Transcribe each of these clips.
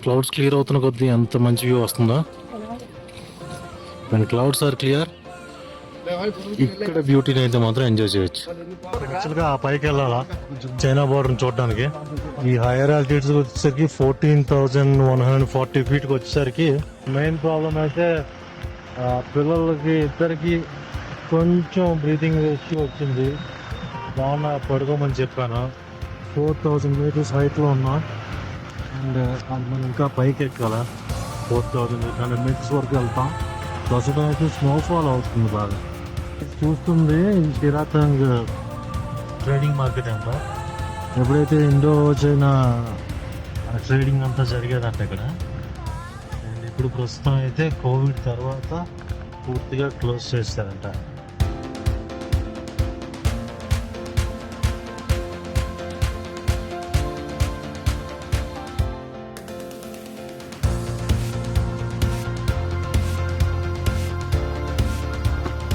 Clouds clear అవుతున్న కొద్దీ ఎంత మంచి వ్యూ వస్తుందో. అండ్ క్లౌడ్స్ ఆర్ క్లియర్, ఇక్కడ బ్యూటీని అయితే మాత్రం ఎంజాయ్ చేయొచ్చు. యాక్చువల్గా ఆ పైకి వెళ్ళాలా చైనా బోర్డర్ని చూడడానికి. ఈ హైయర్ ఆల్టిట్యూడ్స్ వచ్చేసరికి 14,140 ఫీట్కి వచ్చేసరికి మెయిన్ ప్రాబ్లం అయితే పిల్లలకి ఇద్దరికి కొంచెం బ్రీతింగ్ ఇష్యూ వచ్చింది. బాగున్నా పడుకోమని చెప్పాను. 4,000 మీటర్స్ హైట్లో ఉన్నా. అండ్ మనం ఇంకా పైకి ఎక్కాలా. 4,800 మీటర్స్ వరకు వెళ్తాం. ప్రస్తుతం అయితే స్నోఫాల్ అవుతుంది బాగా. చూస్తుంది చిరాతంగ్ ట్రేడింగ్ మార్కెట్ అంట. ఎప్పుడైతే ఇండో చైనా ట్రేడింగ్ అంతా జరిగేదంట ఇక్కడ. అండ్ ఇప్పుడు ప్రస్తుతం అయితే కోవిడ్ తర్వాత పూర్తిగా క్లోజ్ చేస్తారంట.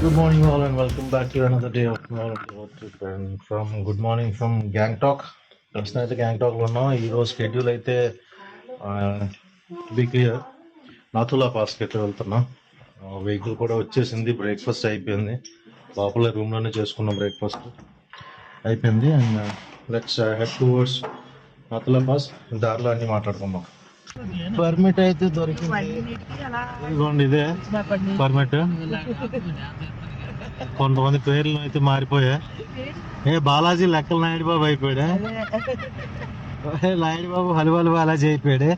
Good morning all and welcome back to another day of knowledge road trip and good morning from Gangtok. ప్రస్తుతం అయితే గ్యాంగ్టాక్లో ఉన్నాం. ఈరోజు షెడ్యూల్ అయితే బీ క్లియర్, నాథులా పాస్కి అయితే వెళ్తున్నాం. వెహికల్ కూడా వచ్చేసింది, బ్రేక్ఫాస్ట్ అయిపోయింది, లోపల రూమ్లోనే చేసుకున్నాం. బ్రేక్ఫాస్ట్ అయిపోయింది and let's head towards Nathula pass. దారిలో అన్ని మాట్లాడుకుందాం. పర్మిట్ అయితే దొరికింది, ఇదిగోండి ఇదే పర్మిట్. కొంతమంది పేర్లు అయితే మారిపోయా. బాలాజీ లెక్కల నాయుడు బాబు అయిపోయాడే. నాయుడు బాబు హలివాలు బాలాజీ అయిపోయాడే.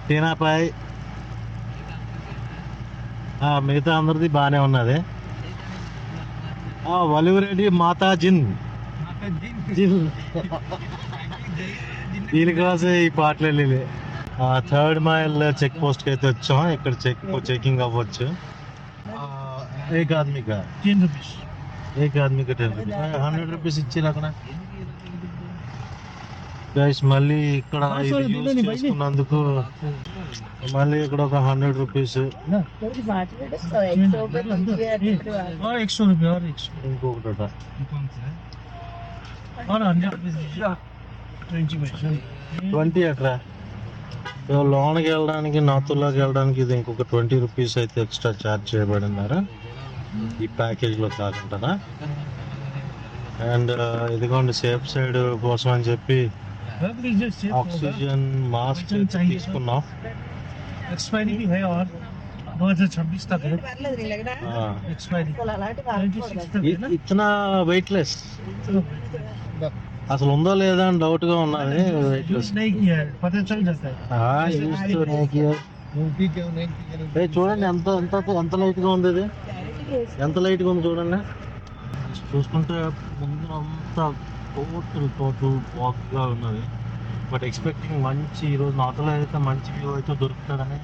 టీనాపాయ్ మిగతా అందరిది బాగానే ఉన్నది. వలివరెడ్డి మాతాజిన్ దీనికోసం ఈ పాటలు వెళ్ళి 3rd మైల్ చెక్ పోస్ట్కి అయితే వచ్చాం. ఇక్కడ చెకింగ్ అవ్వచ్చు. एक आदमी का 10 रुपीस, एक आदमी का 10 रुपीस, 100 रुपीस ఇచ్చారు అక్కడ. గైస్ మళ్ళీ ఇక్కడ ఇది యూజ్ చేసుకున్నందుకు మళ్ళీ ఇక్కడ ఒక 100 రూపీస్. ఇంకొకటి 20 అక్కడ. లోన్కి వెళ్ళడానికి, నాతుల్లోకి వెళ్ళడానికి ఇది ఇంకొక 20 రూపీస్ అయితే ఎక్స్ట్రా ఛార్జ్ చేయబడినారా ఈ ప్యాకేజ్లో కాకుండా. అండ్ ఇదిగోండి సేఫ్ సైడ్ కోసం అని చెప్పి ఆక్సిజన్ మాస్క్ తీసుకున్నాం. ఇతనా వెయిట్లెస్ అసలు ఉందో లేదా అని డౌట్ గా ఉన్నది. చూడండి ఎంత ఎంత ఎంత లైట్ గా ఉంది, ఇది ఎంత లైట్ గా ఉంది చూడండి. చూసుకుంటే ముందు అంతా టోటల్ వాక్ గా ఉన్నది. బట్ ఎక్స్పెక్టింగ్ మంచి ఈరోజు నాతలో అయితే మంచి వ్యూ అయితే దొరుకుతుందని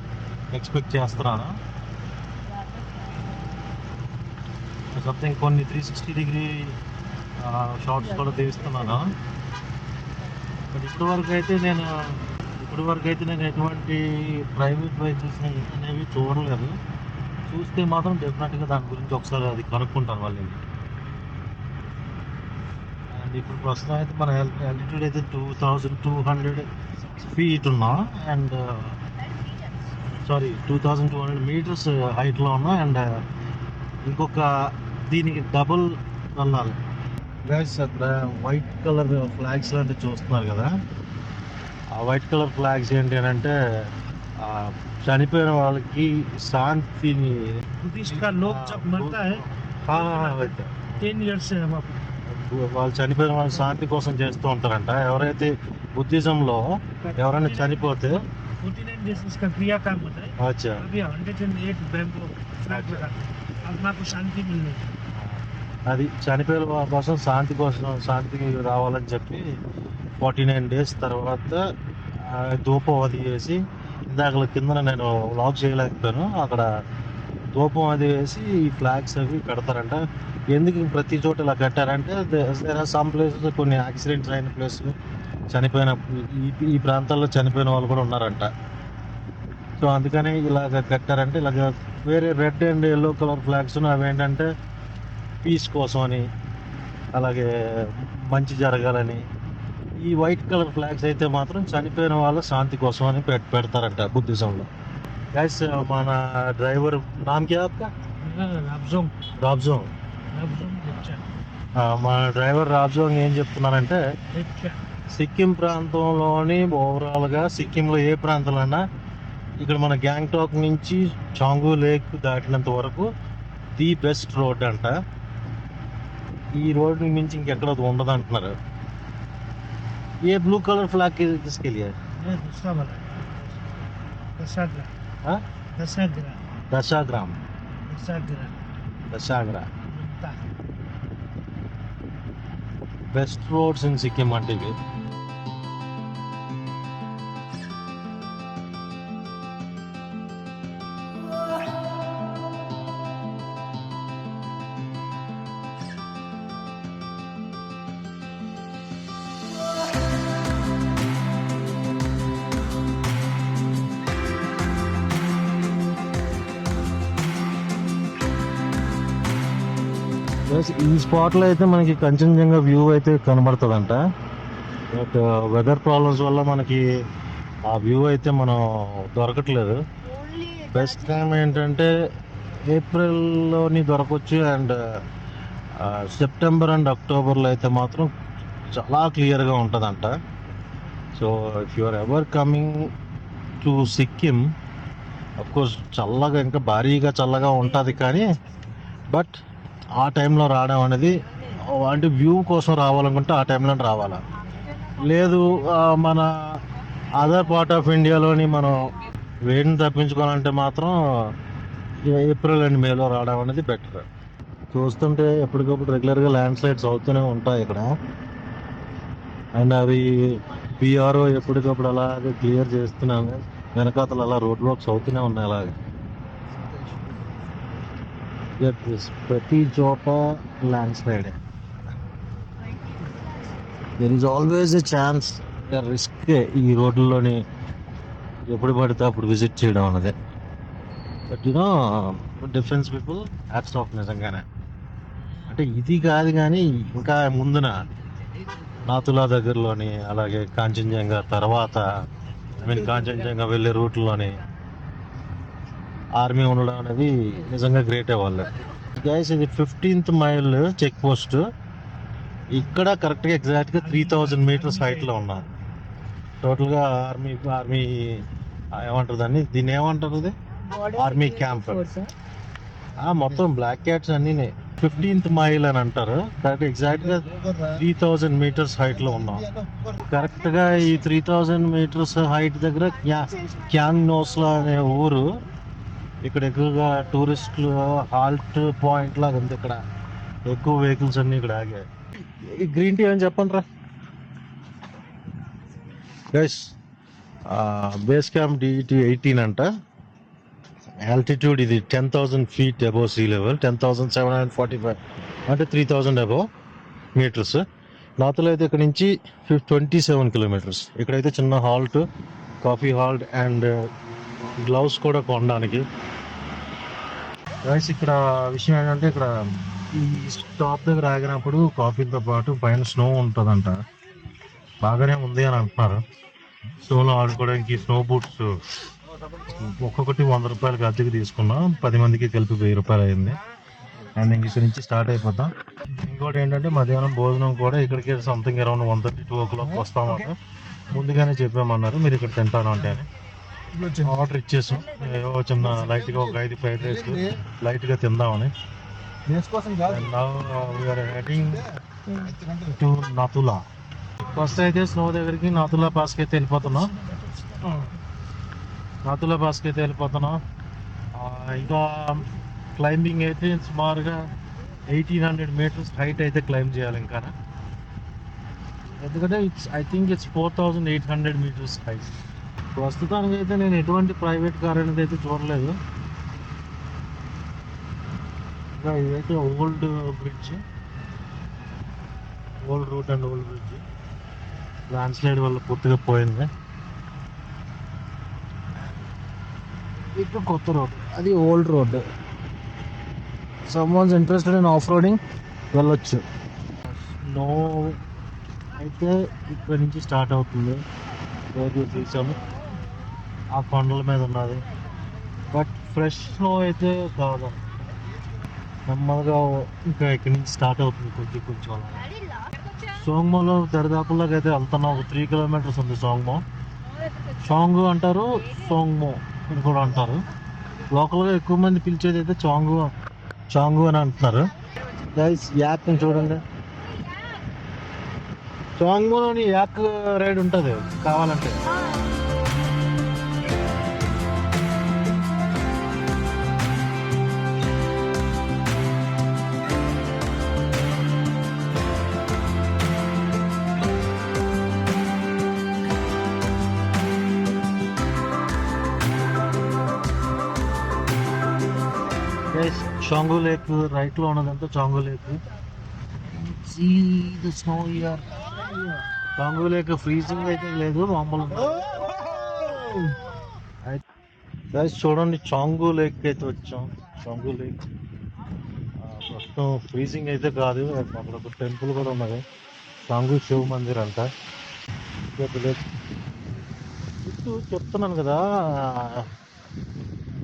ఎక్స్పెక్ట్ చేస్తున్నాను. సంథింగ్ కొన్ని 360 డిగ్రీ షార్ట్స్ కూడా తీస్తున్నాను. బట్ ఇప్పటి వరకు అయితే నేను ఎటువంటి ప్రైవేట్ వెహికల్స్ అనేవి చూడలేదు. చూస్తే మాత్రం డెఫినెట్గా దాని గురించి ఒకసారి అది కనుక్కుంటాను వాళ్ళని. అండ్ ఇప్పుడు ప్రస్తుతం అయితే మన ఆల్టిట్యూడ్ అయితే 2200 ఫీట్ ఉన్నా. అండ్ 2200 మీటర్స్ హైట్లో ఉన్నా. అండ్ ఇంకొక దీనికి డబుల్ వెళ్ళాలి. అక్కడ వైట్ కలర్ ఫ్లాగ్స్ లాంటివి చూస్తున్నారు కదా. ఆ వైట్ కలర్ ఫ్లాగ్స్ ఏంటి అని అంటే చనిపోయిన వాళ్ళకి శాంతిని, వాళ్ళు చనిపోయిన వాళ్ళ శాంతి కోసం చేస్తూ ఉంటారంట. ఎవరైతే బుద్ధిజంలో ఎవరైనా చనిపోతే అది చనిపోయిన వాళ్ళ కోసం శాంతికి రావాలని చెప్పి 49 days తర్వాత ధూపం అది వేసి, ఇందాక కింద నేను వ్లాగ్ చేయలేకపోయాను, అక్కడ ధూపం అది వేసి ఈ ఫ్లాగ్స్ అవి కడతారంట. ఎందుకు ప్రతి చోట ఇలా కట్టారంటే సమ్ ప్లేసెస్ కొన్ని యాక్సిడెంట్స్ అయిన ప్లేసులు, చనిపోయిన ఈ ప్రాంతాల్లో చనిపోయిన వాళ్ళు కూడా ఉన్నారంట. సో అందుకని ఇలాగ కట్టారంటే, ఇలాగ వేరే red and yellow colour flags అవి ఏంటంటే పీస్ కోసం అని, అలాగే మంచి జరగాలని, ఈ వైట్ కలర్ ఫ్లాగ్స్ అయితే మాత్రం చనిపోయిన వాళ్ళ శాంతి కోసం అని పెడతారంట బుద్ధిజంలో. గైస్ మన డ్రైవర్ నామ్ క్యా ఆప్కా? రాబ్జోంగ్. మన డ్రైవర్ రాబ్జోంగ్ ఏం చెప్తున్నారంటే సిక్కిం ప్రాంతంలోని ఓవరాల్గా సిక్కింలో ఏ ప్రాంతంలోనా ఇక్కడ మన గ్యాంగ్టాక్ నుంచి చాంగు లేక్ దాటినంత వరకు ది బెస్ట్ రోడ్ అంట. ఈ రోడ్ నుంచి ఇంకెక్కడ ఉండదు అంటున్నారు. ఏ బ్లూ కలర్ ఫ్లాగ్ किसके लिए है? दूसरा वाला दशाग्राम బెస్ట్ రోడ్స్ ఇన్ సిక్కిం అంటే ఇవి. ఈ స్పాట్లో అయితే మనకి కంచన్జంగా వ్యూ అయితే కనబడుతుందంట. బట్ వెదర్ ప్రాబ్లమ్స్ వల్ల మనకి ఆ వ్యూ అయితే మనం దొరకట్లేదు. బెస్ట్ టైం ఏంటంటే ఏప్రిల్లోని దొరకవచ్చు అండ్ సెప్టెంబర్ అండ్ అక్టోబర్లో అయితే మాత్రం చాలా క్లియర్గా ఉంటుందంట. So if you are ever coming to Sikkim, of course చల్లగా ఇంకా భారీగా చల్లగా ఉంటుంది, కానీ బట్ ఆ టైంలో రావడం అనేది అంటే వ్యూ కోసం రావాలనుకుంటే ఆ టైంలో రావాలా. లేదు మన అదర్ పార్ట్ ఆఫ్ ఇండియాలోని మనం వేడిని తప్పించుకోవాలంటే మాత్రం ఏప్రిల్ అండ్ మేలో రావడం అనేది బెటర్. చూస్తుంటే ఎప్పటికప్పుడు రెగ్యులర్గా ల్యాండ్ స్లైడ్స్ అవుతూనే ఉంటాయి ఇక్కడ, అండ్ అవి బీఆర్ఓ ఎప్పటికప్పుడు అలాగే క్లియర్ చేస్తున్నాము. వెనకాతలు అలా రోడ్ వర్క్స్ అవుతూనే ఉన్నాయి అలాగే. ప్రతి చోట land slide. There is always a chance, risk ఈ రోడ్లలోని ఎప్పుడు పడితే అప్పుడు విజిట్ చేయడం అన్నది. But you know difference people hats off నిజంగానే. అంటే ఇది కాదు కానీ ఇంకా ముందున నాతులా దగ్గరలోని, అలాగే కాంచన్జంగా తర్వాత కాంచన్జంగా వెళ్ళే రూట్లోని ఆర్మీ ఉండడం అనేది నిజంగా గ్రేటే వాళ్ళు. గైస్ ఇది 15th మైల్ చెక్ పోస్ట్. ఇక్కడ కరెక్ట్గా ఎగ్జాక్ట్గా 3000 మీటర్స్ హైట్లో ఉన్నారు. టోటల్గా ఆర్మీ ఏమంటారు దీన్ని ఏమంటారు, ఇది ఆర్మీ క్యాంప్. మొత్తం బ్లాక్ క్యాట్స్ అన్నీ 15th మైల్ అని అంటారు. కరెక్ట్ ఎగ్జాక్ట్గా 3000 మీటర్స్ హైట్లో ఉన్నాం. కరెక్ట్గా ఈ 3000 మీటర్స్ హైట్ దగ్గర క్యాంగ్ నోస్లా అనే ఊరు. ఇక్కడ ఎక్కువగా టూరిస్టులు హాల్ట్ పాయింట్ లాగా ఉంది. ఇక్కడ ఎక్కువ వెహికల్స్ అన్ని ఇక్కడ ఆగాయి. ఈ గ్రీన్ టీ అని చెప్పండి రా గైస్. బేస్ క్యాంప్ DET 18 అంట. ఆల్టిట్యూడ్ ఇది 10,000 feet అబోవ్ సీ లెవెల్, 10,745 అంటే 3,000 అబోవ్ మీటర్స్. నాతులో అయితే ఇక్కడ నుంచి 27 kilometers. ఇక్కడైతే చిన్న halt, coffee halt and gloves కూడా కొనడానికి. గైస్ ఇక్కడ విషయం ఏంటంటే ఇక్కడ ఈ స్టాప్ దగ్గర ఆగినప్పుడు కాఫీతో పాటు పైన స్నో ఉంటుందంట. బాగానే ఉంది అని అంటున్నారు. స్నోలో ఆడుకోవడానికి స్నో బూట్స్ ఒక్కొక్కటి 100 రూపాయలకి అద్దెకి తీసుకున్నాం. 10 మందికి కలిపి 1000 రూపాయలు అయింది. అండ్ ఇక్కడ నుంచి స్టార్ట్ అయిపోతాం. ఇంకోటి ఏంటంటే మధ్యాహ్నం భోజనం కూడా ఇక్కడికి సంథింగ్ అరౌండ్ 1:30-2 o'clock వస్తామని ముందుగానే చెప్పామన్నారు. మీరు ఇక్కడ తింటాను అంటే అని ఆర్డర్ ఇచ్చేసాం. చిన్న లైట్గా ఒక 5 ఫ్రైడ్ రైస్ లైట్గా తిందామని. Heading to Nathula. ఫస్ట్ అయితే స్నో దగ్గరికి నాతులా పాస్కి అయితే వెళ్ళిపోతున్నాం. ఇంకా క్లైంబింగ్ అయితే సుమారుగా 1800 meters హైట్ అయితే క్లైంబ్ చేయాలి ఇంకా. ఎందుకంటే I think it's 4800 meters height. ప్రస్తుతానికి అయితే నేను ఎటువంటి ప్రైవేట్ కార్ అనేది అయితే చూడలేదు. ఇంకా ఇదైతే old bridge, old route and old bridge. Landslide వల్ల పూర్తిగా పోయింది. ఇక్కడ కొత్త రోడ్, అది old road. Someone's interested in off roading వెళ్ళొచ్చు. అయితే ఇక్కడ నుంచి స్టార్ట్ అవుతుంది. రోజు తీసాము ఆ కొండల మీద ఉన్నది. బట్ ఫ్రెష్ స్నో అయితే కాదు, నెమ్మదిగా ఇంకా ఇక్కడి నుంచి స్టార్ట్ అవుతుంది కొంచెం కొంచెం అలా. సోంగ్మోలో దరిదాపుల్లోకి అయితే వెళ్తున్నాం. ఒక 3 కిలోమీటర్స్ ఉంది సోంగ్మో. చాంగు అంటారు, సోంగ్మో అని కూడా అంటారు. లోకల్గా ఎక్కువ మంది పిలిచేది అయితే చాంగు అని అంటున్నారు. గైస్ యాక్ చూడండి, చాంగ్మోలోని యాక్ రైడ్ ఉంటుంది కావాలంటే. చాంగు లేక్ రైట్ లో ఉన్నదంతా Changu lake. Snow year Changu lake freezing అయితే లేదు, మామూలు గైస్. చూడండి చాంగు లేక్ అయితే వచ్చాం. చాంగు లేక్ ప్రస్తుతం ఫ్రీజింగ్ అయితే కాదు. అక్కడ ఒక టెంపుల్ కూడా ఉన్నది, చాంగు శివ మందిర్ అంట. చుట్టూ చెప్తున్నాను కదా,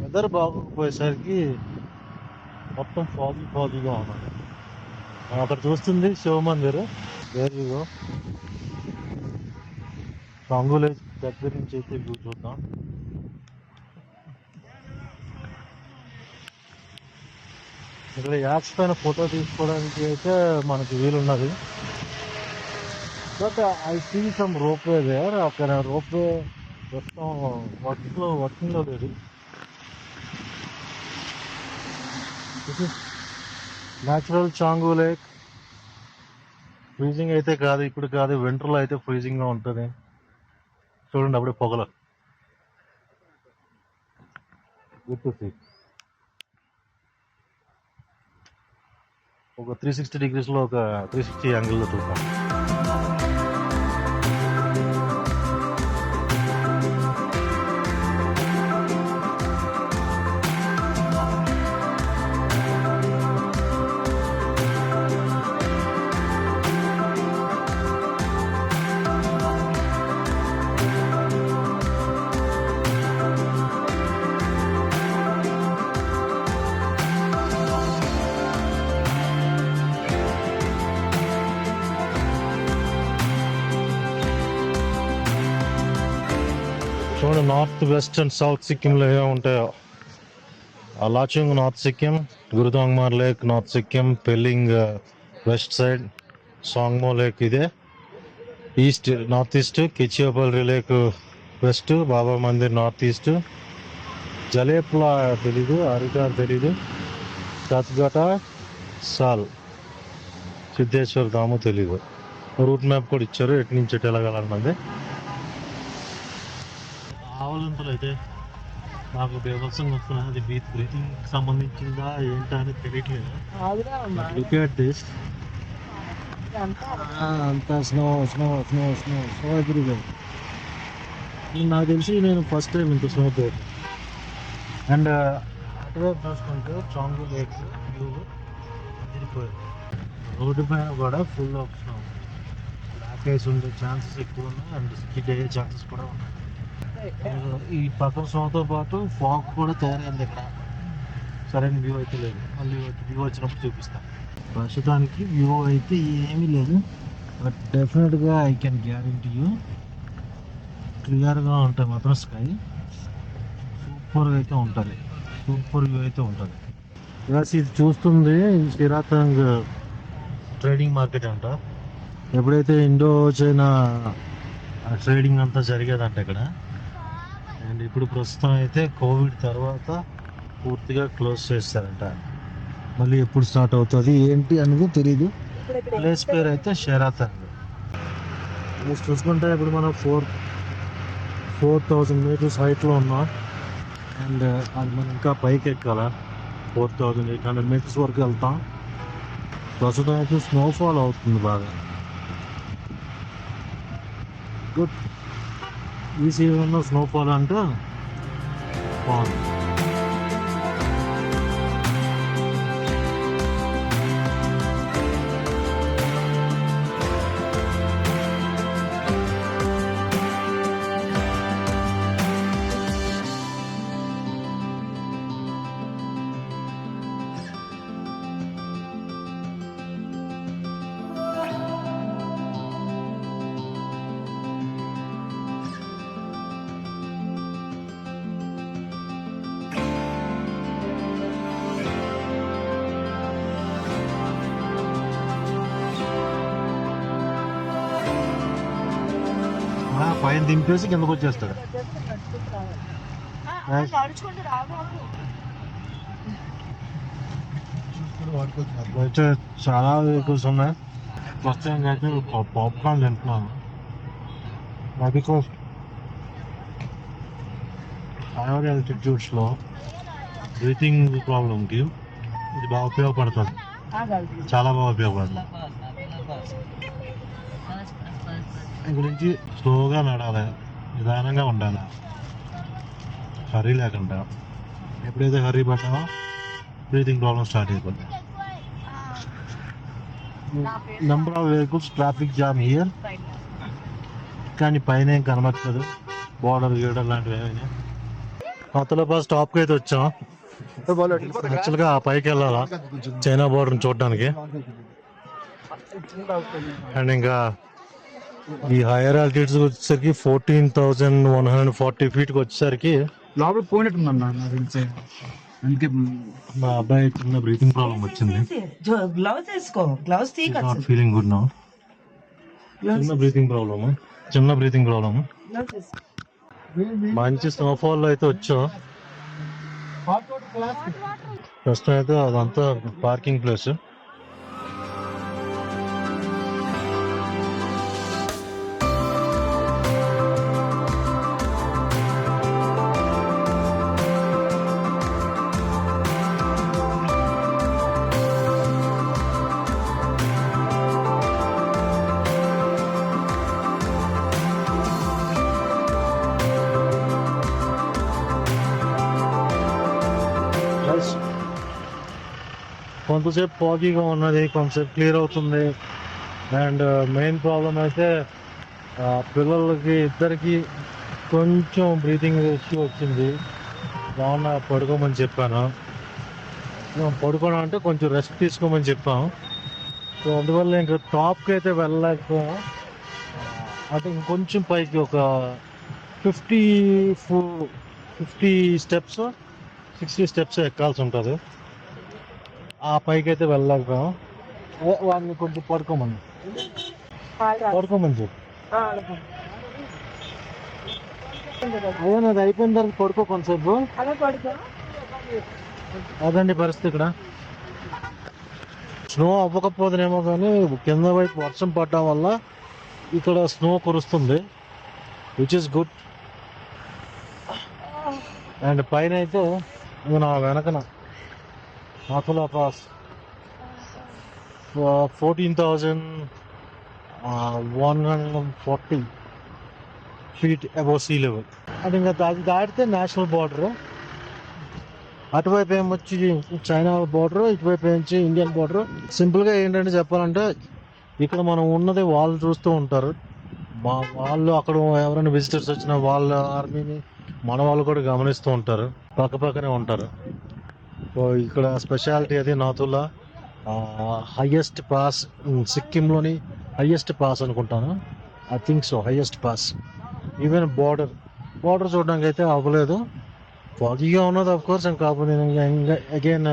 వెదర్ బాగోకపోయేసరికి మొత్తం ఫాగీగా ఉన్నది. మనం అక్కడ చూస్తుంది శివ మందిర్. వేరుగో చాంగు లేక్ దగ్గర నుంచి అయితే వ్యూ చూద్దాం. ఇక్కడ యాక్స్ పైన ఫోటో తీసుకోవడానికి అయితే మనకి వీలున్నది. But I see some ropeway there. అక్కడ రోప్వే మొత్తం వర్కింగ్లో లేదు. This is natural Changu lake. Freezing అయితే కాదు, ఇప్పుడు కాదు, వింటర్లో అయితే ఫ్రీజింగ్గా ఉంటుంది. చూడండి అప్పుడే పొగలు. Good to see. ఒక 360 డిగ్రీస్లో, ఒక 360 యాంగిల్లో చూద్దాం. చూడండి నార్త్ వెస్ట్ అండ్ సౌత్ సిక్కింలో ఏమో ఉంటాయో. Lachung north Sikkim, Gurudongmar lake north Sikkim, Pelling west side, Tsomgo lake ఇదే east, north east, Kechopalri lake west, Baba Mandir north east, Jelepla తెలీదు, అరిటార్ తెలీదు, సత్గట, సాల్, సిద్ధేశ్వర్ ధాము తెలీదు. రూట్ మ్యాప్ కూడా ఇచ్చారు ఎటు నుంచి ఎటు వెళ్ళగలన్నది. ఆవలింతలు అయితే నాకు బేవత్సంగా వస్తున్నాయి. అది బ్రీతింగ్ సంబంధించిందా ఏంటా అని తెలియట్లేదు. లుక్ ఎట్ దిస్, అంతా snow snow snow snow snow everywhere. నాకు తెలిసి నేను ఫస్ట్ టైం ఇంత స్నో తోటి. అండ్ అటువైపు చూసుకుంటే చాంగు లేక్ వ్యూ తిరిగిపోయింది. రోడ్డు పైన కూడా full of snow. Black ice ఉండే ఛాన్సెస్ ఎక్కువ ఉన్నాయి, అండ్ స్కిడ్ అయ్యే ఛాన్సెస్ కూడా ఉన్నాయి. ఈ పక్కన స్నోతో పాటు ఫాగ్ కూడా తయారైంది ఇక్కడ. సరైన వ్యూ అయితే లేదు, మళ్ళీ వ్యూ వచ్చినప్పుడు చూపిస్తాను. ప్రస్తుతానికి వ్యూ అయితే ఏమీ లేదు, బట్ డెఫినెట్గా ఐ కెన్ గ్యారెంటీ యూ క్లియర్గా ఉంటాయి మాత్రం స్కై. సూపర్గా అయితే ఉంటుంది, సూపర్ వ్యూ అయితే ఉంటుంది. ప్లస్ ఇది చూస్తుంది సిరాతంగ్ ట్రేడింగ్ మార్కెట్ అంట. ఎప్పుడైతే ఇండో చైనా ట్రేడింగ్ అంతా జరిగేదంట ఇక్కడ. అండ్ ఇప్పుడు ప్రస్తుతం అయితే కోవిడ్ తర్వాత పూర్తిగా క్లోజ్ చేస్తారంట. మళ్ళీ ఎప్పుడు స్టార్ట్ అవుతుంది ఏంటి అనేది తెలీదు. ప్లేస్ పేరు అయితే షెరాతంగ్. చూసుకుంటే ఇప్పుడు మనం 4,000 మీటర్స్ హైట్లో ఉన్నాం. అండ్ అది మనం ఇంకా పైకి ఎక్కాల, 4,800 మీటర్స్ వరకు వెళ్తాం. ప్రస్తుతం అయితే స్నోఫాల్ అవుతుంది బాగా. గుడ్. ఈ సీజన్లో స్నోఫాల్ అంటే బాగుంది. పైన దింపేసి కిందకు వచ్చేస్తాడు. అయితే చాలా వెహికల్స్ ఉన్నాయి. ప్రస్తుతానికి అయితే పాప్కార్న్ తింటున్నాను. బికాస్ హైయర్ ఆల్టిట్యూడ్స్లో బ్రీతింగ్ ప్రాబ్లంకి ఇది బాగా ఉపయోగపడుతుంది. చాలా బాగా ఉపయోగపడుతుంది. గురించి స్లోగా నడాలి, నిదానంగా ఉండాలి, హరీ లేకుండా. ఎప్పుడైతే హరీ పడ్డామో బ్రీతింగ్ ప్రాబ్లమ్ స్టార్ట్ అయిపోతుంది. Number of vehicles, traffic jam here. కానీ పైన ఏం కనబడుతుంది, బోర్డర్ గీడర్ లాంటివి ఏమైనా. కొత్తలో స్టాప్కి అయితే వచ్చాం. యాక్చువల్గా ఆ పైకి వెళ్ళాలా చైనా బోర్డర్ని చూడడానికి. అండ్ ఇంకా ఈ హైయర్ ఆల్టిట్యూడ్స్ వచ్చేసరికి 14,140 ఫీట్కి వచ్చేసరికి లోపల పోయినట్టుందన్నా అందుకే మా అబ్బాయి చిన్న బ్రీతింగ్ ప్రాబ్లం వచ్చింది. గ్లౌజ్ వేసుకో, గ్లౌజ్ తీయక నాట్ ఫీలింగ్ గుడ్ నౌ. చిన్న బ్రీతింగ్ ప్రాబ్లమ్. మంచి స్నోఫాల్ లో అయితే వచ్చాం. ప్రస్తుతం అయితే అదంతా పార్కింగ్ ప్లేస్. కొంతసేపు ఫాగీగా ఉన్నది, కొంతసేపు క్లియర్ అవుతుంది. అండ్ మెయిన్ ప్రాబ్లం అయితే పిల్లలకి ఇద్దరికి కొంచెం బ్రీతింగ్ ఇష్యూ వచ్చింది. బాగున్నా పడుకోమని చెప్పాను. పడుకోవడం అంటే కొంచెం రెస్ట్ తీసుకోమని చెప్పాము. సో అందువల్ల ఇంకా టాప్కి అయితే వెళ్ళలేకపోయాం. అంటే ఇంకొంచెం పైకి ఒక 50 స్టెప్స్ 60 స్టెప్స్ ఎక్కాల్సి ఉంటుంది. ఆ పైకి అయితే వెళ్ళలేకపోయాం. వాడిని కొంచెం పడుకోమని చెప్పు. అదే నాది అయిపోయిన తర్వాత పడుకో కొంతసేపు. అదండి పరిస్థితి. ఇక్కడ స్నో అవ్వకపోతేనేమో కానీ కింద వైపు వర్షం పడడం వల్ల ఇక్కడ స్నో కురుస్తుంది, విచ్ ఇస్ గుడ్. అండ్ పైన అయితే నా వెనకన Nathula pass 14,140 feet above sea level. అది ఇంకా అది దాటితే నేషనల్ బార్డర్. అటువైపు ఏమొచ్చి చైనా బార్డర్, ఇటువైపు ఏమొచ్చి ఇండియన్ బార్డర్. సింపుల్గా ఏంటంటే చెప్పాలంటే ఇక్కడ మనం ఉన్నది వాళ్ళు చూస్తూ ఉంటారు. వాళ్ళు అక్కడ ఎవరైనా విజిటర్స్ వచ్చినా వాళ్ళ ఆర్మీని మన వాళ్ళు కూడా గమనిస్తూ ఉంటారు, పక్కనే ఉంటారు. సో ఇక్కడ స్పెషాలిటీ అది నాథులా హైయెస్ట్ పాస్, సిక్కింలోని హైయెస్ట్ పాస్ అనుకుంటాను. I think so, highest pass. Even border చూడడానికి అయితే అవ్వలేదు, ఫాగీగా ఉన్నది ఆఫ్ కోర్స్. ఇంకా అగైన్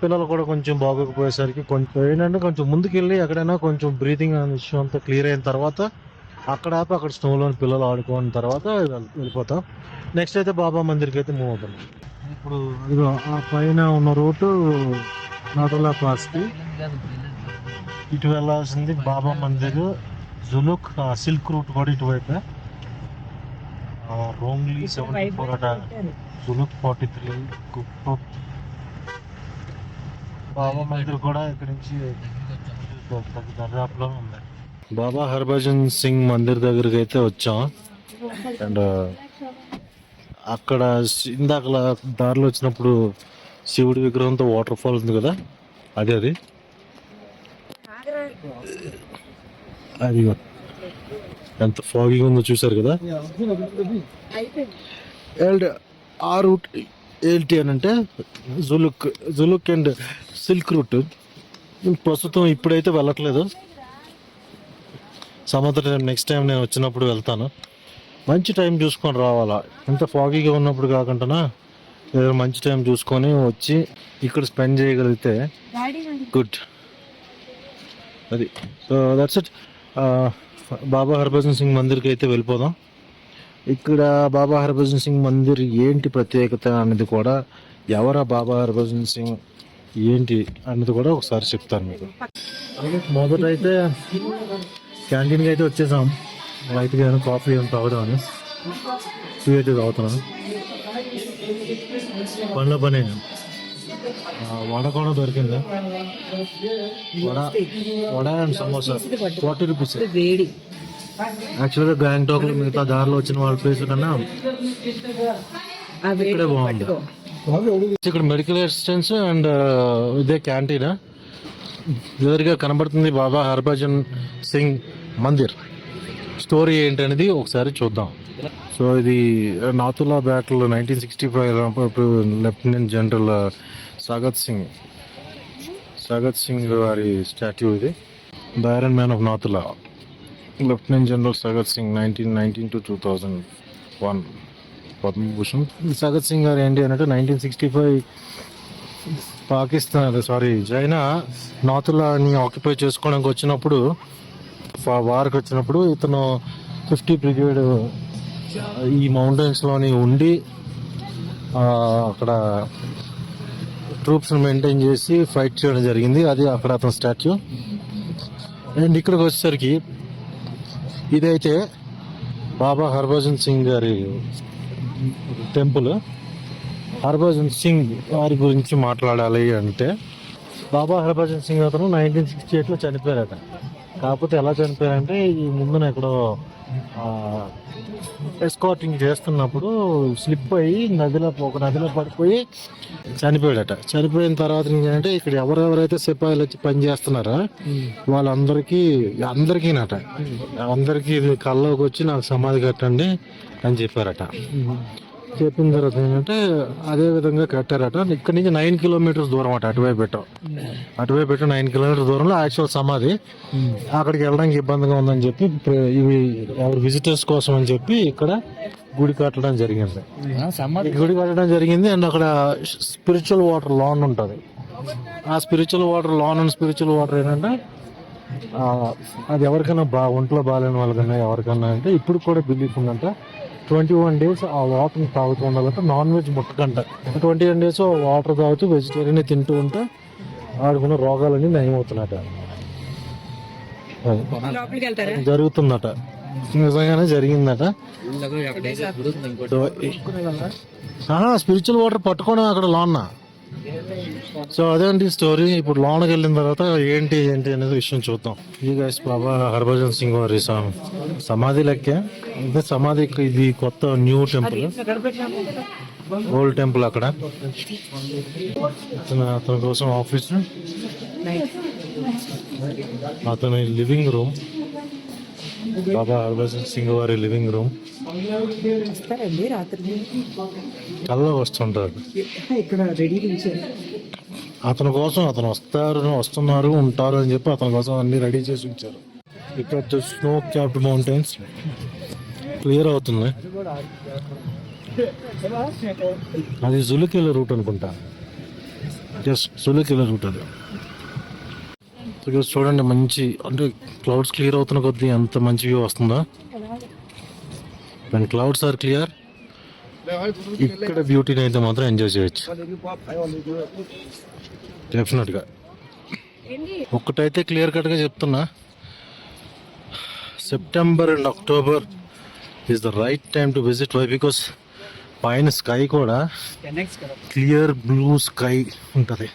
పిల్లలు కూడా కొంచెం బాగోకపోయేసరికి కొంచెం ఏంటంటే కొంచెం ముందుకెళ్ళి ఎక్కడైనా కొంచెం బ్రీతింగ్ ఇష్యూ అంతా క్లియర్ అయిన తర్వాత అక్కడ స్నోలోని పిల్లలు ఆడుకున్న తర్వాత వెళ్ళిపోతాం. నెక్స్ట్ అయితే బాబా మందిర్కి అయితే మూవ్ అవుతాం. ఇప్పుడు ఇదిగో ఆ పైన ఉన్న రూటు నాథులా పాస్కి. ఇటు వెళ్ళాల్సింది బాబా మందిర్, జులుక్, సిల్క్ రూట్ కూడా ఇటువైపే. రోంగ్లీ 74 జులుక్ 43 కుక్టోక్. బాబా మందిర్ కూడా ఇక్కడ నుంచి దర్యాప్లో ఉంది. బాబా హర్భజన్ సింగ్ మందిర్ దగ్గరికి అయితే వచ్చాం. అండ్ అక్కడ ఇందాక దారిలో వచ్చినప్పుడు శివుడి విగ్రహంతో వాటర్ ఫాల్ ఉంది కదా, అది ఎంత ఫాగీగా ఉందో చూసారు కదా. అండ్ ఆ రూట్ ఏంటి అని అంటే జులుక్ అండ్ సిల్క్ రూట్. ప్రస్తుతం ఇప్పుడైతే వెళ్ళట్లేదు, సముద్ర నెక్స్ట్ టైం నేను వచ్చినప్పుడు వెళ్తాను. మంచి టైం చూసుకొని రావాలా, ఎంత ఫాగీగా ఉన్నప్పుడు కాకుండా ఏదైనా మంచి టైం చూసుకొని వచ్చి ఇక్కడ స్పెండ్ చేయగలిగితే గుడ్. అది సో దట్స్ ఇట్. బాబా హర్భజన్ సింగ్ మందిర్కి అయితే వెళ్ళిపోదాం. ఇక్కడ బాబా హర్భజన్ సింగ్ మందిర్ ఏంటి ప్రత్యేకత అనేది కూడా, ఎవరా బాబా హర్భజన్ సింగ్ ఏంటి అన్నది కూడా ఒకసారి చెప్తాను మీకు. మొదట అయితే క్యాంటీన్కి అయితే వచ్చేసాం. లైట్గా కాఫీ ఏమైనా తాగుదామని టీ అయితే తాగుతున్నాను. పనిలో పని వడ కూడా దొరికింది. Vada and samosa 40 rupees. వేడి యాక్చువల్గా గ్యాంగ్టాక్లో మిగతా దారిలో వచ్చిన వాళ్ళ ప్లేస్ కన్నా ఇక్కడే బాగుంది. ఇక్కడ మెడికల్ అసిస్టెన్స్ అండ్ ఇదే క్యాంటీన్. ఎదురుగా కనబడుతుంది బాబా హర్భజన్ సింగ్ మందిర్. స్టోరీ ఏంటనేది ఒకసారి చూద్దాం. సో ఇది Nathula battle 1965 lieutenant general Sagat Singh వారి స్టాట్యూ ఇది. The iron man of Nathula, lieutenant general Sagat Singh 1919 to 2001 Padma Bhushan. Sagat Singh గారు ఏంటి అంటే 1965 చైనా నాతులాని ఆక్యుపై చేసుకోవడానికి వచ్చినప్పుడు, వార్కి వచ్చినప్పుడు ఇతను 50 బ్రిగేడ్ ఈ మౌంటైన్స్లోని ఉండి అక్కడ ట్రూప్స్ని మెయింటైన్ చేసి ఫైట్ చేయడం జరిగింది. అది అక్కడ అతని స్టాచ్యూ. అండ్ ఇక్కడికి వచ్చేసరికి ఇదైతే బాబా హర్భజన్ సింగ్ గారి టెంపుల్. హర్భజన్ సింగ్ వారి గురించి మాట్లాడాలి అంటే, బాబా హర్భజన్ సింగ్ అతను 1968లో చనిపోయారట. కాకపోతే ఎలా చనిపోయారంటే, ఈ ముందున ఎక్కడో ఎస్కార్టింగ్ చేస్తున్నప్పుడు స్లిప్ అయ్యి ఒక నదిలో పడిపోయి చనిపోయాడట. చనిపోయిన తర్వాత ఏంటంటే, ఇక్కడ ఎవరెవరైతే సిపాయిలు వచ్చి పని చేస్తున్నారో అందరికీ ఇది కల్లోకి వచ్చి నాకు సమాధి కట్టండి అని చెప్పారట. చెప్పిన తర్వాత ఏంటంటే అదే విధంగా కట్టారట. ఇక్కడ నుంచి 9 కిలోమీటర్స్ దూరం అట. అటువైపు 9 కిలోమీటర్స్ దూరంలో యాక్చువల్ సమాధి. అక్కడికి వెళ్ళడానికి ఇబ్బందిగా ఉందని చెప్పి ఇవి ఎవరు విజిటర్స్ కోసం అని చెప్పి ఇక్కడ గుడి కట్టడం జరిగింది. అండ్ అక్కడ స్పిరిచువల్ వాటర్ లాన్ ఉంటుంది. ఆ స్పిరిచువల్ వాటర్ ఏంటంటే అది ఎవరికైనా ఒంట్లో బాగాలేని వాళ్ళకన్నా ఎవరికన్నా అంటే ఇప్పుడు కూడా బిలీఫ్ ఉందంట. 21 days ఆ వాటర్ని తాగుతూ ఉండాలంటే, నాన్ వెజ్ ముట్టకంట. 21 days వాటర్ తాగుతూ వెజిటేరియన్ తింటూ ఉంటే ఆడుకున్న రోగాలన్నీ నయమవుతున్నట. జరుగుతుందట, నిజంగానే జరిగిందట. స్పిరిచువల్ వాటర్ పట్టుకోవడం అక్కడ లోన. సో అదేంటి స్టోరీ. ఇప్పుడు లోనకి వెళ్ళిన తర్వాత ఏంటి అనేది విషయం చూద్దాం. ఈ గైస్ బాబా హర్భజన్ సింగ్ వారి సమాధి లెక్కే. అంటే సమాధి ఇది కొత్త న్యూ టెంపుల్, ఓల్డ్ టెంపుల్. అక్కడ అతని కోసం ఆఫీస్, అతని లివింగ్ రూమ్, బాబా హర్భజన్ సింగ్ వారి లివింగ్ రూమ్. కల్లో వస్తుంటారు. అతని కోసం అతను వస్తున్నారు ఉంటారు అని చెప్పి అతని కోసం అన్ని రెడీ చేసి ఉంచారు. ఇక్కడ స్నో క్యాప్డ్ మౌంటైన్స్ క్లియర్ అవుతుంది. అది జులికెళ్ళ రూట్ అనుకుంటా. జులికెళ్ళ రూట్ అది. ఇక్కడ చూడండి, మంచి అంటే క్లౌడ్స్ క్లియర్ అవుతున్న కొద్దీ ఎంత మంచి వ్యూ వస్తుందో. when clouds are clear, ఇక్కడ బ్యూటీని అయితే మాత్రం ఎంజాయ్ చేయొచ్చు డెఫినెట్గా. ఒక్కటైతే క్లియర్ కట్గా చెప్తున్నా, September and October is the right time to visit. Why? Because పైన స్కై కూడా క్లియర్ బ్లూ స్కై ఉంటుంది.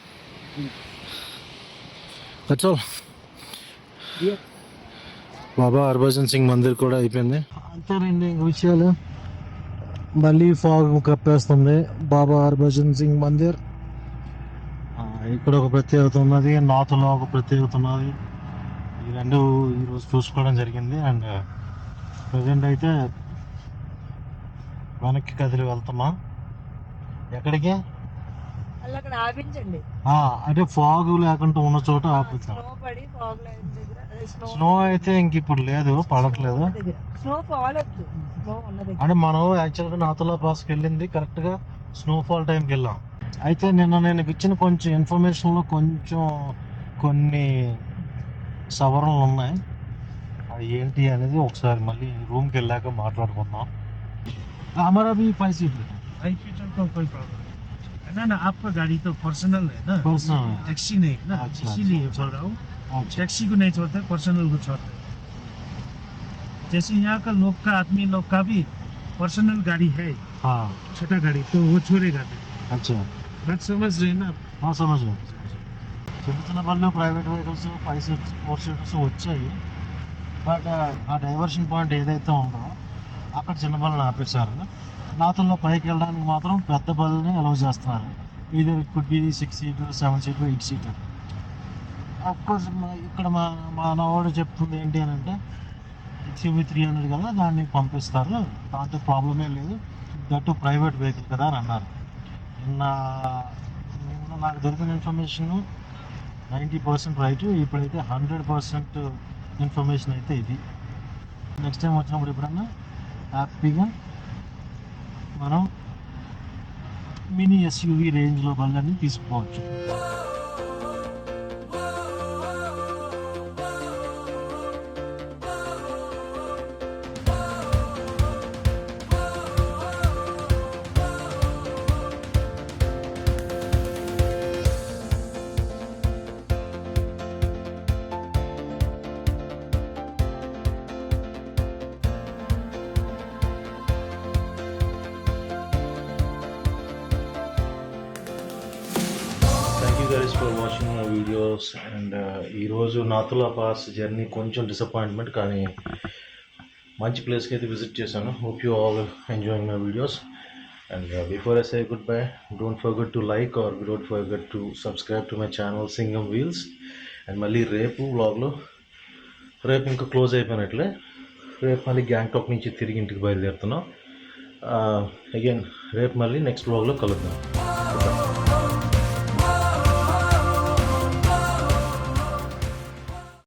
That's all. బాబా హర్భజన్ సింగ్ మందిర్ కూడా అయిపోయింది. అంతేనండి విషయాలు. మళ్ళీ ఫాగ్ కప్పేస్తుంది. బాబా హర్భజన్ సింగ్ మందిర్ ఇక్కడ ఒక ప్రత్యేకత ఉన్నది, నాతులో ఒక ప్రత్యేకత ఉన్నది. ఈ రెండు ఈరోజు చూసుకోవడం జరిగింది. అండ్ ప్రజెంట్ అయితే వెనక్కి కదిలి వెళ్తున్నా. ఎక్కడికి అంటే ఫాగ్ లేకుండా ఉన్న చోట ఆపుతాం. స్నో అయితే ఇంక ఇప్పుడు లేదు, పడట్లేదు. అంటే మనం యాక్చువల్గా నాతులా పాస్కి వెళ్ళింది కరెక్ట్గా స్నోఫాల్ టైంకి వెళ్ళాం. అయితే నేను ఇచ్చిన కొంచెం ఇన్ఫర్మేషన్లో కొన్ని సవరణలు ఉన్నాయి. అది ఏంటి అనేది ఒకసారి మళ్ళీ రూమ్కి వెళ్ళాక మాట్లాడుకుందాం. हमारा भी 5 सीटर है। 5 सीटर का कोई प्रॉब्लम है ना। आपका गाड़ी तो पर्सनल है ना, पर्सनल है। टैक्सी नहीं है ना, अच्छा, इसीलिए बोल रहा हूँ। अच्छा टैक्सी को नहीं छोड़ते, पर्सनल को छोड़ते। जैसे यहाँ का लोग का आदमी लोग का भी पर्सनल गाड़ी है, हाँ छोटा गाड़ी, तो वो छोड़ेगा नहीं। अच्छा बात समझ रहे हैं ना? हाँ समझ गया చిన్న చిన్న బళ్ళు ప్రైవేట్ వెహికల్స్ 5 సీటర్స్ 4 సీటర్స్ వచ్చాయి బట్ ఆ డైవర్షన్ పాయింట్ ఏదైతే ఉందో అక్కడ చిన్న బళ్ళని ఆపేశారు నాతుల్లో పైకి వెళ్ళడానికి మాత్రం పెద్ద బళ్ళని అలౌ చేస్తున్నారు ఇది could be 6 seater 7 seater 8 seater of course ఇక్కడ మా నవాడు చెప్తుంది ఏంటి అని అంటే XUV 300 కదా దాన్ని పంపిస్తారు దాంతో ప్రాబ్లమే లేదు దట్టు ప్రైవేట్ వెహికల్ కదా అని అన్నారు నిన్న నాకు దొరికిన ఇన్ఫర్మేషన్ 90% రైట్ ఇప్పుడైతే 100% ఇన్ఫర్మేషన్ అయితే ఇది నెక్స్ట్ టైం వచ్చినప్పుడు ఎప్పుడన్నా హ్యాపీగా మనం మినీ SUV రేంజ్లో బళ్ళని తీసుకోవచ్చు thank you guys for watching my videos and ఈరోజు నాతులా పాస్ జర్నీ కొంచెం డిసప్పాయింట్మెంట్ కానీ మంచి ప్లేస్కి అయితే విజిట్ చేశాను hope you all enjoying my videos and before I say good bye don't forget to like or don't forget to subscribe to my channel Singam Wheels and మళ్ళీ రేపు వ్లాగ్లో రేపు ఇంకా క్లోజ్ అయిపోయినట్లే రేపు మళ్ళీ గ్యాంగ్టాక్ నుంచి తిరిగి ఇంటికి బయలుదేరుతున్నాం అగైన్ రేపు మళ్ళీ నెక్స్ట్ వ్లాగ్లో కలుద్దాం